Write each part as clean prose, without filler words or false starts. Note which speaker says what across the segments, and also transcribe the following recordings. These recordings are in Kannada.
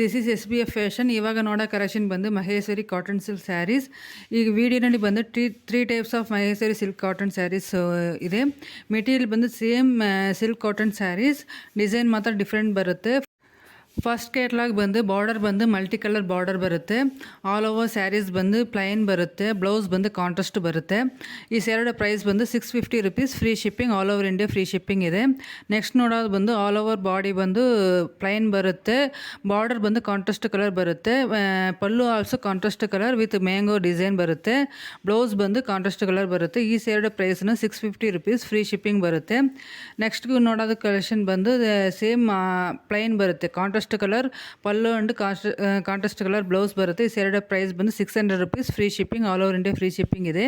Speaker 1: This is SBF fashion. ಇವಾಗ ನೋಡೋ ಕಲೆಕ್ಷನ್ ಬಂದು ಮಹೇಶ್ವರಿ ಕಾಟನ್ ಸಿಲ್ಕ್ ಸ್ಯಾರೀಸ್. ಈಗ ವಿಡಿಯೋನಲ್ಲಿ ಬಂದು three types of Maheshwari silk cotton sarees ಇದೆ. ಮೆಟೀರಿಯಲ್ ಬಂದು same silk cotton sarees, design ಮಾತ್ರ ಡಿಫ್ರೆಂಟ್ ಬರುತ್ತೆ. ಫಸ್ಟ್ ಕೇಟ್ಲಾಗ್ ಬಂದು ಬಾರ್ಡರ್ ಬಂದು ಮಲ್ಟಿ ಕಲರ್ ಬಾರ್ಡರ್ ಬರುತ್ತೆ. ಆಲ್ ಓವರ್ ಸ್ಯಾರೀಸ್ ಬಂದು ಪ್ಲೈನ್ ಬರುತ್ತೆ. ಬ್ಲೌಸ್ ಬಂದು ಕಾಂಟ್ರಾಸ್ಟ್ ಬರುತ್ತೆ. ಈ ಸ್ಯಾರಿಯ ಪ್ರೈಸ್ ಬಂದು 650 rupees. Free shipping, all over India free shipping ಇದೆ. ನೆಕ್ಸ್ಟ್ ನೋಡೋದು ಬಂದು ಆಲ್ ಓವರ್ ಬಾಡಿ ಬಂದು ಪ್ಲೈನ್ ಬರುತ್ತೆ. ಬಾರ್ಡರ್ ಬಂದು ಕಾಂಟ್ರಾಸ್ಟ್ ಕಲರ್ ಬರುತ್ತೆ. Pallu also contrast colour with mango design ಬರುತ್ತೆ. ಬ್ಲೌಸ್ ಬಂದು ಕಾಂಟ್ರಾಸ್ಟ್ ಕಲರ್ ಬರುತ್ತೆ. ಈ ಸ್ಯಾರಿಯ ಪ್ರೈಸ್ನ 650 ರುಪೀಸ್. ಫ್ರೀ ಶಿಪ್ಪಿಂಗ್ ಬರುತ್ತೆ. ನೆಕ್ಸ್ಟ್ ನೋಡೋದು ಕಲೆಕ್ಷನ್ ಬಂದು ಸೇಮ್ ಪ್ಲೈನ್ ಬರುತ್ತೆ. Contrast colour pallu and contrast colour blouse ಬರುತ್ತೆ. ಈ ಸ್ಯಾರಿಯ ಪ್ರೈಸ್ ಬಂದು 600 rupees. Free shipping, all over India free shipping ಇದೆ.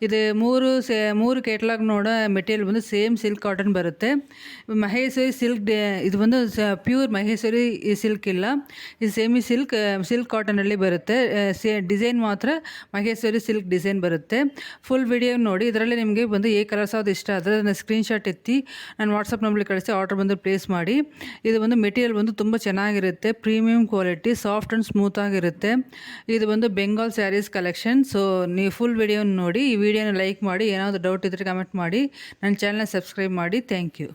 Speaker 1: ಇದು ಮೂರು ಕೇಟ್ಲಾಗ್ ನೋಡೋ ಮೆಟೀರಿಯಲ್ ಬಂದು ಸೇಮ್ ಸಿಲ್ಕ್ ಕಾಟನ್ ಬರುತ್ತೆ. ಮಹೇಶ್ವರಿ ಸಿಲ್ಕ್, ಇದು ಬಂದು ಪ್ಯೂರ್ ಮಹೇಶ್ವರಿ ಸಿಲ್ಕ್ ಇಲ್ಲ, ಇದು ಸೇಮಿ ಸಿಲ್ಕ್ ಕಾಟನಲ್ಲಿ ಬರುತ್ತೆ. ಡಿಸೈನ್ ಮಾತ್ರ ಮಹೇಶ್ವರಿ ಸಿಲ್ಕ್ ಡಿಸೈನ್ ಬರುತ್ತೆ. ಫುಲ್ ವಿಡಿಯೋ ನೋಡಿ. ಇದರಲ್ಲಿ ನಿಮಗೆ ಬಂದು ಕಲರ್ಸ್ ಯಾವ್ದು ಇಷ್ಟ ಆದರೆ ಅದನ್ನು ಸ್ಕ್ರೀನ್ಶಾಟ್ ಎತ್ತಿ ನಾನು ವಾಟ್ಸಪ್ ನಂಬರ್ಗೆ ಕಳಿಸಿ ಆರ್ಡರ್ ಬಂದು ಪ್ಲೇಸ್ ಮಾಡಿ. ಇದು ಬಂದು ಮೆಟೀರಿಯಲ್ ಬಂದು ತುಂಬ ಚೆನ್ನಾಗಿರುತ್ತೆ. Premium quality, soft and smooth ಆಗಿರುತ್ತೆ. ಇದು ಬಂದು ಬೆಂಗಾಲ್ ಸ್ಯಾರೀಸ್ ಕಲೆಕ್ಷನ್. ಸೊ ನೀವು ಫುಲ್ ವಿಡಿಯೋನ ನೋಡಿ. ಈ ವಿಡಿಯೋನ ಲೈಕ್ ಮಾಡಿ. ಏನಾದರೂ ಡೌಟ್ ಇದ್ದರೆ ಕಮೆಂಟ್ ಮಾಡಿ. ನನ್ನ ಚಾನಲ್ನ ಸಬ್ಸ್ಕ್ರೈಬ್ ಮಾಡಿ. Thank you.